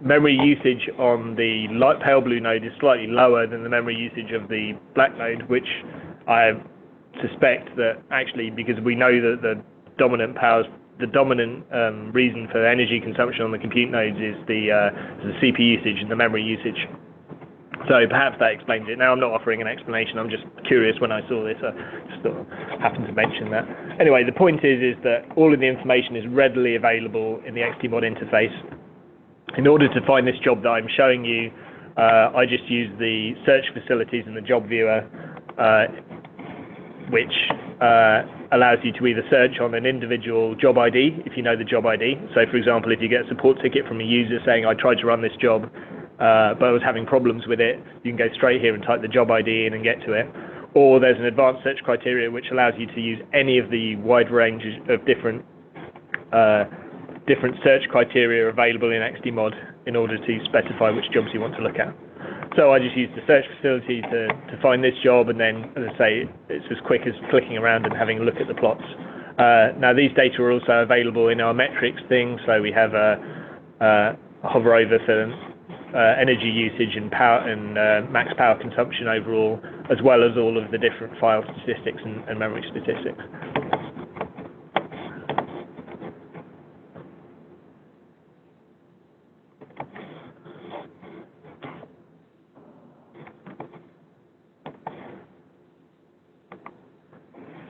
memory usage on the light pale blue node is slightly lower than the memory usage of the black node, which I suspect that actually, because we know that the dominant reason for energy consumption on the compute nodes is the CPU usage and the memory usage. So perhaps that explains it. Now I'm not offering an explanation, I'm just curious when I saw this, I just thought, happened to mention that. Anyway, the point is that all of the information is readily available in the XDMOD interface. In order to find this job that I'm showing you, I just use the search facilities in the job viewer, which allows you to either search on an individual job ID, if you know the job ID. So for example, if you get a support ticket from a user saying, I tried to run this job, but I was having problems with it, you can go straight here and type the job ID in and get to it. Or there's an advanced search criteria which allows you to use any of the wide range of different search criteria available in XDMOD in order to specify which jobs you want to look at. So I just use the search facility to find this job, and then, as I say, it's as quick as clicking around and having a look at the plots. Now these data are also available in our metrics thing, so we have a hover over for energy usage and power and max power consumption overall, as well as all of the different file statistics and memory statistics.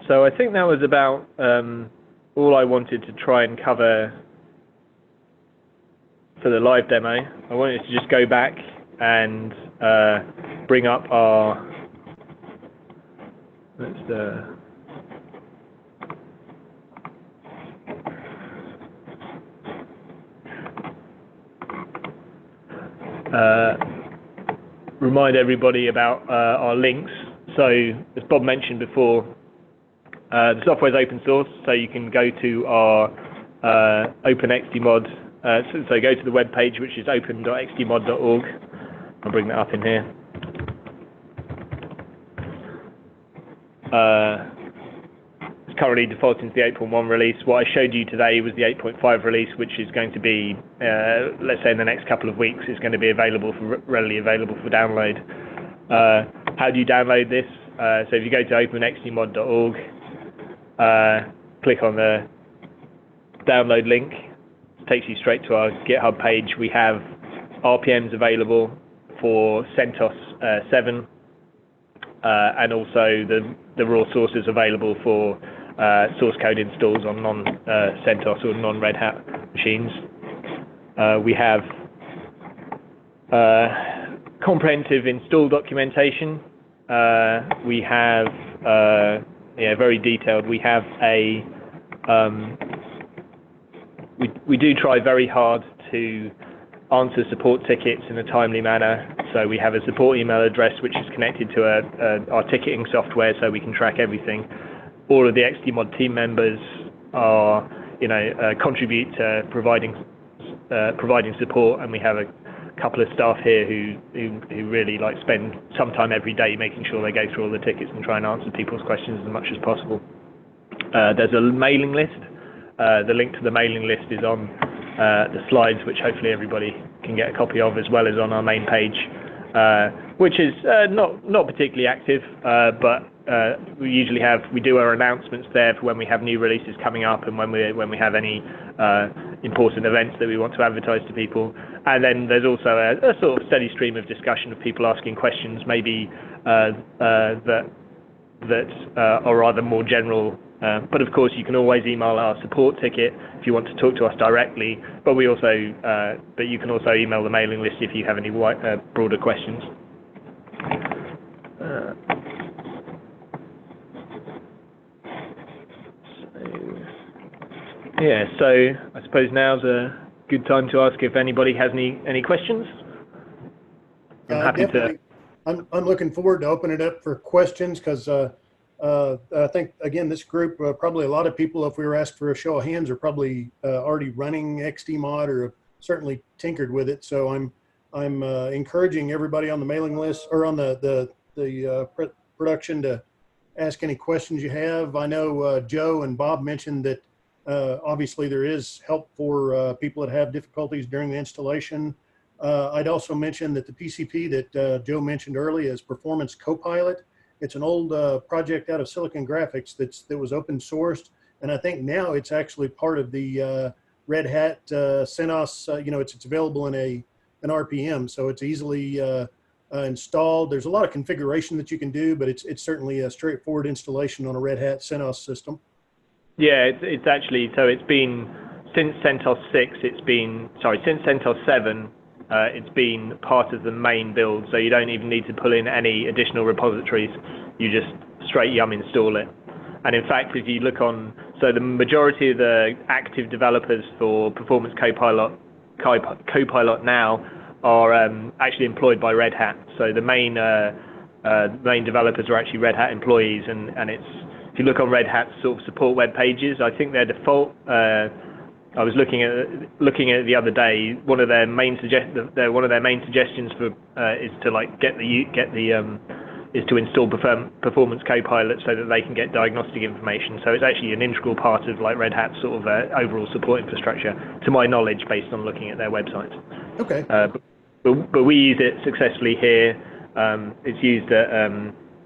So I think that was about all I wanted to try and cover for the live demo. I wanted to just go back and bring up our remind everybody about our links. So as Bob mentioned before, the software is open source, so you can go to our OpenXDMOD. So go to the web page, which is open.xdmod.org. I'll bring that up in here. It's currently defaulting to the 8.1 release. What I showed you today was the 8.5 release, which is going to be, let's say in the next couple of weeks, it's going to be readily available for download. How do you download this? So if you go to openxdmod.org, click on the download link, it takes you straight to our GitHub page. We have RPMs available for CentOS 7, and also the raw sources available for source code installs on non-CentOS or non-Red Hat machines. We have comprehensive install documentation. We have very detailed. We have a we do try very hard to answer support tickets in a timely manner. So we have a support email address which is connected to our ticketing software, so we can track everything. All of the XDMOD team members are, contribute to providing support, and we have a couple of staff here who really spend some time every day making sure they go through all the tickets and try and answer people's questions as much as possible. There's a mailing list. The link to the mailing list is on the slides, which hopefully everybody can get a copy of, as well as on our main page, which is not particularly active, but we do our announcements there for when we have new releases coming up and when we have any important events that we want to advertise to people. And then there's also a sort of steady stream of discussion of people asking questions, maybe that are rather more general. But of course, you can always email our support ticket if you want to talk to us directly. But you can also email the mailing list if you have any broader questions. So I suppose now's a good time to ask if anybody has any questions. I'm happy to. I'm looking forward to opening it up for questions, because I think, again, this group, probably a lot of people, if we were asked for a show of hands, are probably already running XDMOD or have certainly tinkered with it. So I'm encouraging everybody on the mailing list or on the production to ask any questions you have. I know Joe and Bob mentioned that obviously there is help for people that have difficulties during the installation. I'd also mention that the PCP that Joe mentioned earlier is Performance Copilot. It's an old project out of Silicon Graphics that was open sourced, and I think now it's actually part of the Red Hat CentOS. It's available in an RPM, so it's easily installed. There's a lot of configuration that you can do, but it's certainly a straightforward installation on a Red Hat CentOS system. Yeah, it's actually, so it's been since CentOS 6. Since CentOS 7. It's been part of the main build, so you don't even need to pull in any additional repositories. You just straight yum install it. And in fact, if you look on, so the majority of the active developers for Performance Copilot now are actually employed by Red Hat. So the main developers are actually Red Hat employees, and it's, if you look on Red Hat's sort of support web pages, I think their default. I was looking at it the other day. One of their main suggestions for is to install Performance Copilot so that they can get diagnostic information. So it's actually an integral part of like Red Hat's sort of overall support infrastructure, to my knowledge, based on looking at their websites. Okay. But we use it successfully here. It's used at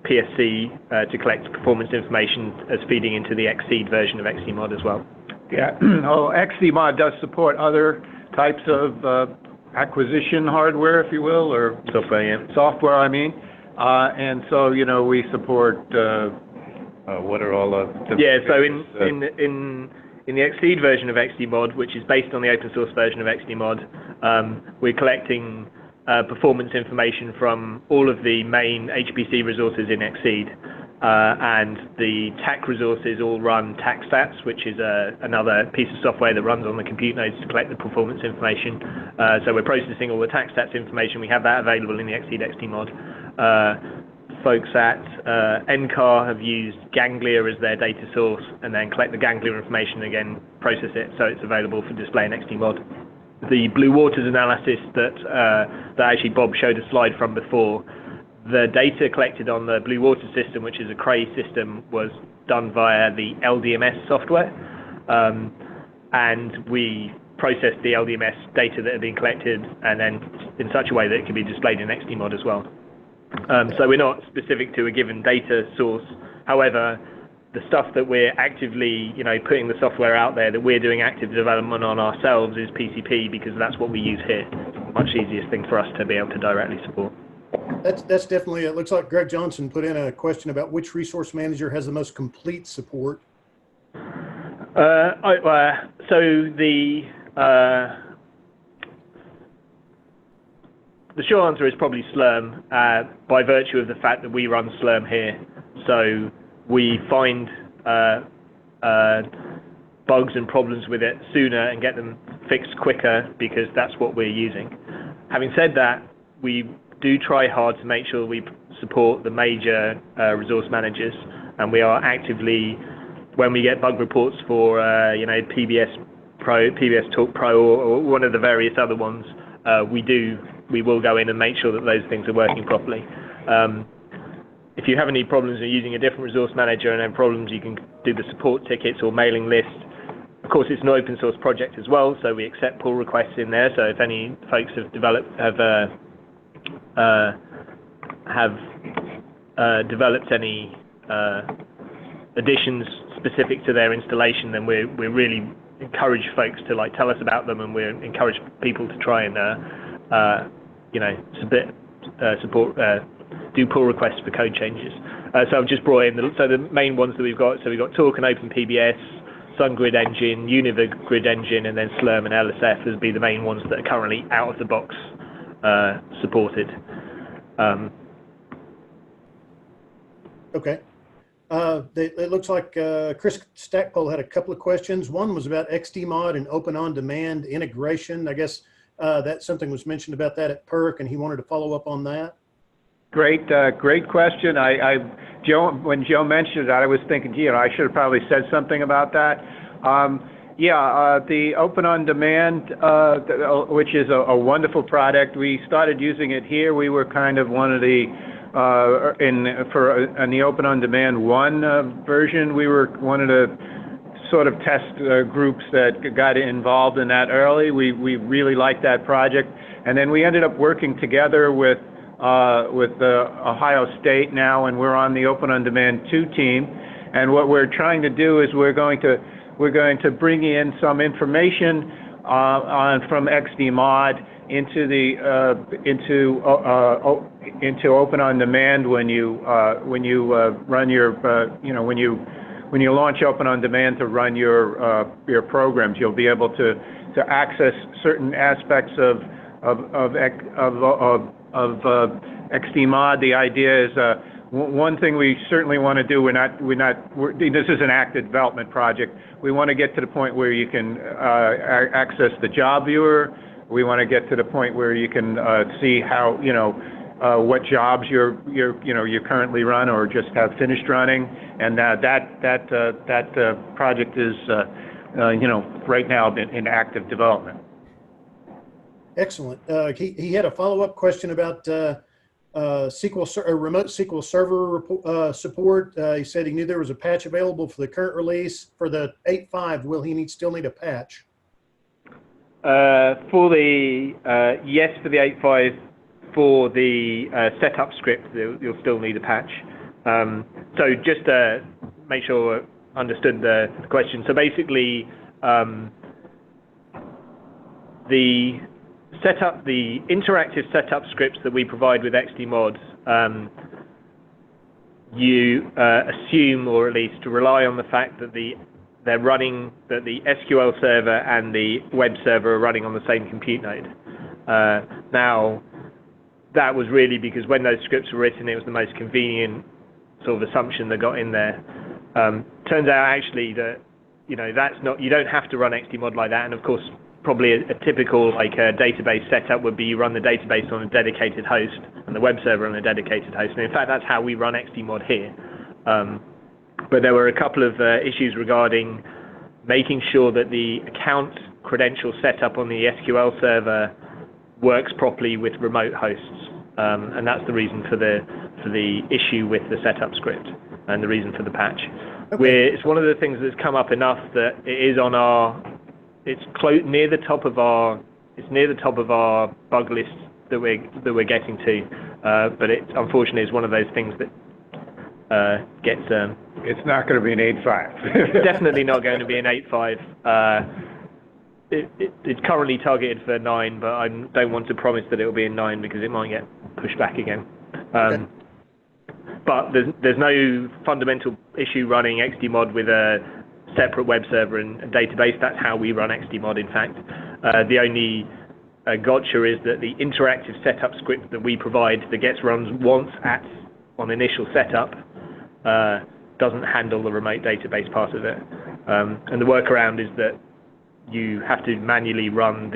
PSC to collect performance information as feeding into the XSeed version of XDMOD as well. Yeah, XDMOD does support other types of acquisition hardware, if you will, or software, I mean. And so, we support, what are all of the... Yeah, so in the XSeed version of XDMOD, which is based on the open source version of XDMOD, we're collecting performance information from all of the main HPC resources in XSeed. And the TAC resources all run TACstats, which is another piece of software that runs on the compute nodes to collect the performance information. So we're processing all the TACstats information. We have that available in the XSeed XDMOD. Folks at NCAR have used Ganglia as their data source, and then collect the Ganglia information and again process it, so it's available for display in XDMOD. The Blue Waters analysis that actually Bob showed a slide from before, the data collected on the Blue Water system, which is a Cray system, was done via the LDMS software. And we processed the LDMS data that had been collected and then in such a way that it can be displayed in XDMOD as well. So we're not specific to a given data source. However, the stuff that we're actively, putting the software out there that we're doing active development on ourselves is PCP, because that's what we use here. Much easiest thing for us to be able to directly support. That's definitely, it looks like Greg Johnson put in a question about which resource manager has the most complete support. So the short answer is probably Slurm, by virtue of the fact that we run Slurm here. So we find bugs and problems with it sooner and get them fixed quicker, because that's what we're using. Having said that, we do try hard to make sure we support the major resource managers, and we are actively, when we get bug reports for PBS Pro, PBS Talk Pro, or one of the various other ones, we will go in and make sure that those things are working properly. If you have any problems with using a different resource manager and then problems, you can do the support tickets or mailing list. Of course, it's an open source project as well, so we accept pull requests in there. So if any folks have developed any additions specific to their installation, then we really encourage folks to tell us about them, and we encourage people to try and do pull requests for code changes. So I've just brought in the main ones that we've got. So we've got Talk and OpenPBS, SunGrid Engine, UniGrid Engine, and then Slurm and LSF would be the main ones that are currently out of the box supported. Okay. It looks like Chris Stackpole had a couple of questions. One was about XDMOD and Open On Demand integration. I guess that something was mentioned about that at PERC, and he wanted to follow up on that. Great, great question. When Joe mentioned that, I was thinking, I should have probably said something about that. The Open On Demand, which is a wonderful product. We started using it here. We were kind of one of the in the Open On Demand 1 version. We were one of the sort of test groups that got involved in that early. We really liked that project, and then we ended up working together with Ohio State now, and we're on the Open On Demand 2 team. And what we're trying to do is we're going to bring in some information from XDMOD into Open On Demand when you run your when you launch Open On Demand to run your programs. You'll be able to access certain aspects of XDMOD. The idea is one thing we certainly want to do. This is an active development project. We want to get to the point where you can access the job viewer. We want to get to the point where you can see how what jobs you currently run or just have finished running, and that project is right now in active development. Excellent. He had a follow-up question about remote SQL Server support. He said he knew there was a patch available for the current release. For the 8.5, will he still need a patch? Yes, for the 8.5, for the setup script, you'll still need a patch. So just to make sure I understood the question. So basically, the interactive setup scripts that we provide with XDMOD, you assume, or at least rely on the fact that the SQL server and the web server are running on the same compute node. Now, that was really because when those scripts were written, it was the most convenient sort of assumption that got in there. Turns out actually that that's not. You don't have to run XDMOD like that, and of course, probably a typical database setup would be you run the database on a dedicated host and the web server on a dedicated host. And in fact, that's how we run XDMOD here. But there were a couple of issues regarding making sure that the account credential setup on the SQL server works properly with remote hosts, and that's the reason for the issue with the setup script and the reason for the patch. Okay. It's one of the things that's come up enough that it is on our. It's near the top of our bug list that we're getting to, but it unfortunately is one of those things that gets. It's not going to be an 8.5. Definitely not going to be an 8.5. It's currently targeted for 9, but I don't want to promise that it will be in 9 because it might get pushed back again. Okay. But there's no fundamental issue running XDMOD with a separate web server and database. That's how we run XDMOD, in fact. The only gotcha is that the interactive setup script that we provide that gets run once on initial setup doesn't handle the remote database part of it. And the workaround is that you have to manually run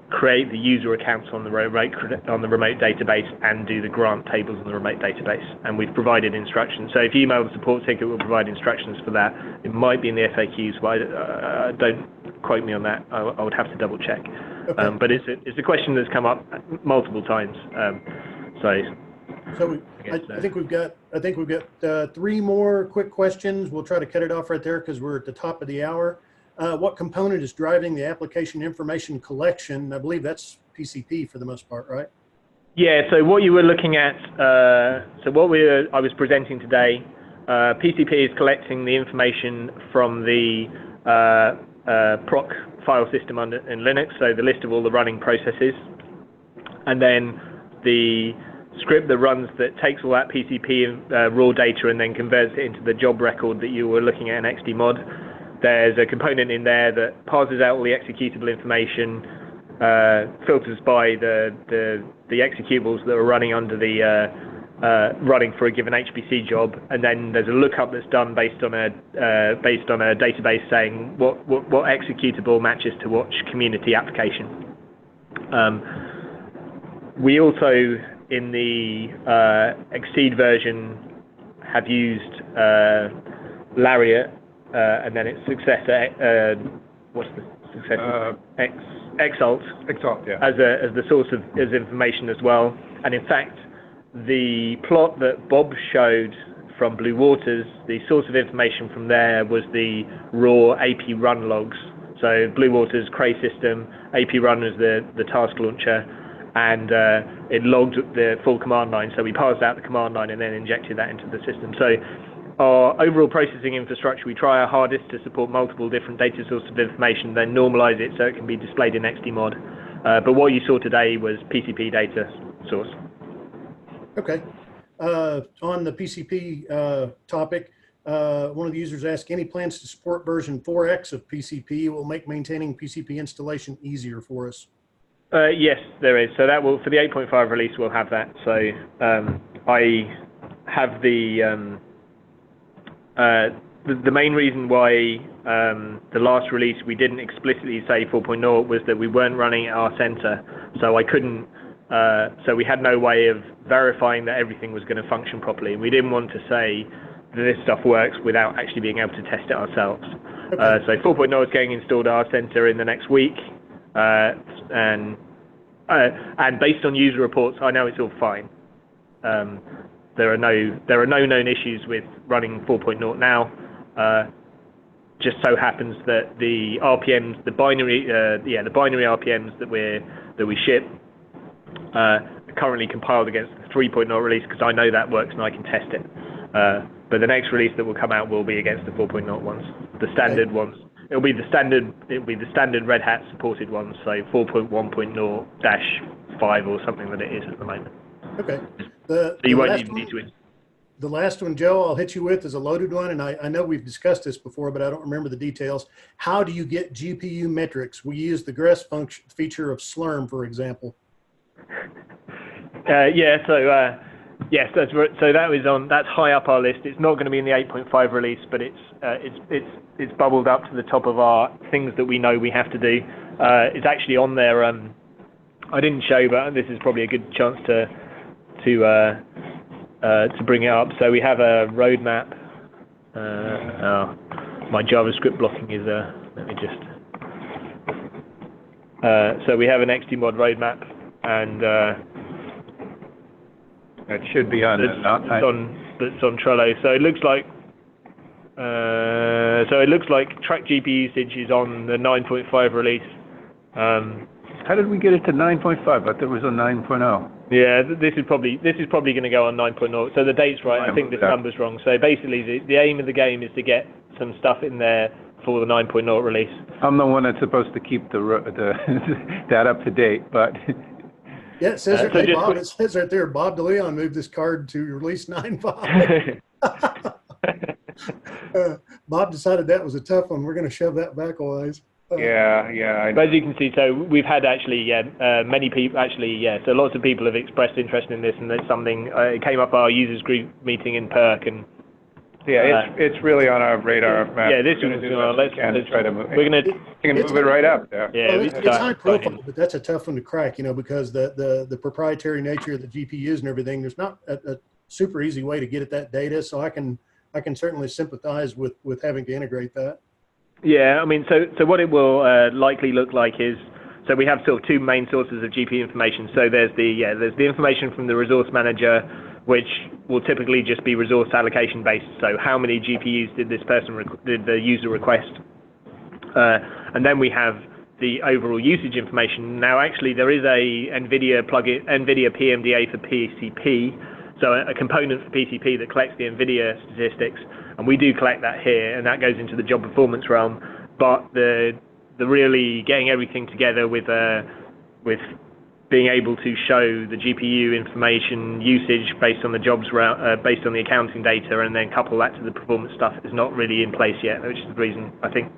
create the user accounts on the remote database and do the grant tables on the remote database. And we've provided instructions. So if you email the support ticket, we'll provide instructions for that. It might be in the FAQs, but don't quote me on that. I would have to double check. Okay. But it's a question that's come up multiple times. I think we've got 3 more quick questions. We'll try to cut it off right there because we're at the top of the hour. What component is driving the application information collection? I believe that's PCP for the most part, right? Yeah, so what you were looking at, I was presenting today, PCP is collecting the information from the proc file system in Linux, so the list of all the running processes. And then the script that takes all that PCP raw data and then converts it into the job record that you were looking at in XDMOD. There's a component in there that parses out all the executable information, filters by the executables that are running under the running for a given HPC job, and then there's a lookup that's done based on a database saying what executable matches to which community application. We also in the Exceed version have used Lariat, and then its successor, what's the successor? Xalt. Xalt, yeah. As the source of information as well. And in fact, the plot that Bob showed from Blue Waters, the source of information from there was the raw AP run logs. So Blue Waters Cray system, AP run was the task launcher, and it logged the full command line. So we parsed out the command line and then injected that into the system. So our overall processing infrastructure, we try our hardest to support multiple different data sources of information, then normalize it so it can be displayed in XDMOD. But what you saw today was PCP data source. Okay. On the PCP topic, one of the users asked, any plans to support version 4X of PCP? It will make maintaining PCP installation easier for us. Yes, there is. So that will, for the 8.5 release, we'll have that. So I have the main reason why the last release we didn't explicitly say 4.0 was that we weren't running at our center, so I couldn't. So we had no way of verifying that everything was going to function properly. We didn't want to say that this stuff works without actually being able to test it ourselves. Okay. So 4.0 is getting installed at our center in the next week, and based on user reports, I know it's all fine. There are no known issues with running 4.0 now. Just so happens that the RPMs, the binary RPMs that we ship are currently compiled against the 3.0 release, because I know that works and I can test it. But the next release that will come out will be against the 4.0 ones, the standard ones. It'll be the standard Red Hat supported ones, so 4.1.0-5 or something that it is at the moment. Okay. So you won't even need to. The last one, Joe, I'll hit you with is a loaded one, and I know we've discussed this before, but I don't remember the details. How do you get GPU metrics? We use the Gress function feature of Slurm, for example. Yes, so that was on. That's high up our list. It's not going to be in the 8.5 release, but it's bubbled up to the top of our things that we know we have to do. It's actually on there. I didn't show, but this is probably a good chance to bring it up. So we have a roadmap. My JavaScript blocking is let me just. So we have an XDMOD roadmap, and it should be on. That's on Trello. So it looks like track GPU usage is on the 9.5 release. How did we get it to 9.5? I thought it was on 9.0. Yeah, this is probably going to go on 9.0. So the date's right. I think this number's wrong. So basically, the aim of the game is to get some stuff in there for the 9.0 release. I'm the one that's supposed to keep that up to date, but. Yeah, it says, Bob, it says right there, Bob DeLeon moved this card to release 9.5. Bob decided that was a tough one. We're going to shove that back a ways. Yeah. But as you can see, so we've had actually, many people so lots of people have expressed interest in this, and it's something, it came up our users group meeting in Perk, and it's really on our radar. Yeah, this is let's try to move. We're going to move it right up there. Yeah, well, it's high profile, but that's a tough one to crack, because the proprietary nature of the GPUs and everything. There's not a super easy way to get at that data, so I can certainly sympathize with having to integrate that. Yeah, I mean, so what it will likely look like is, so we have sort of two main sources of GPU information. So there's the information from the resource manager, which will typically just be resource allocation based. So how many GPUs did the user request? And then we have the overall usage information. Now, actually, there is a NVIDIA PMDA for PCP, so a component for PCP that collects the NVIDIA statistics, and we do collect that here, and that goes into the job performance realm. But the really getting everything together with being able to show the GPU information usage based on the jobs based on the accounting data, and then couple that to the performance stuff is not really in place yet, which is the reason I think.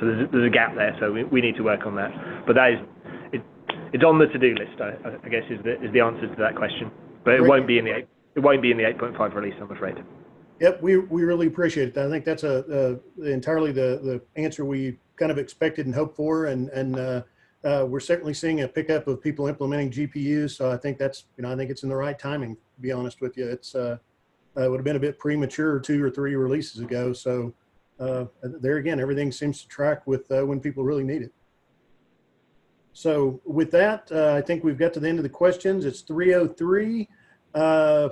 So there's a gap there, so we need to work on that. But that is it's on the to-do list, I guess is the answer to that question. But it won't be in the 8.5 release, I'm afraid. Yep, we really appreciate it. I think that's entirely the answer we kind of expected and hoped for, and we're certainly seeing a pickup of people implementing GPUs. So I think that's, I think it's in the right timing, to be honest with you. It's, it would have been a bit premature 2 or 3 releases ago. So there again, everything seems to track with when people really need it. So with that, I think we've got to the end of the questions. It's 3:03.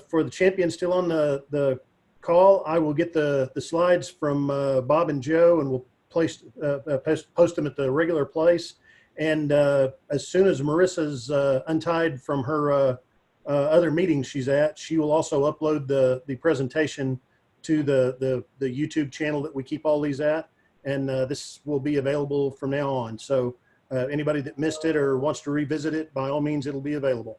For the champion still on the call, I will get the slides from Bob and Joe, and we'll post them at the regular place. And as soon as Marissa's untied from her other meetings she's at, she will also upload the presentation to the YouTube channel that we keep all these at. And this will be available from now on. So anybody that missed it or wants to revisit it, by all means, it'll be available.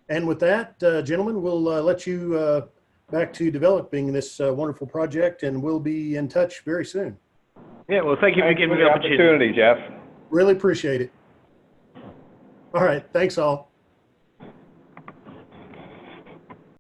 And with that, gentlemen, we'll let you back to developing this wonderful project, and we'll be in touch very soon. Yeah, well, thank you for giving me the opportunity, Jeff. Really appreciate it. All right. Thanks all.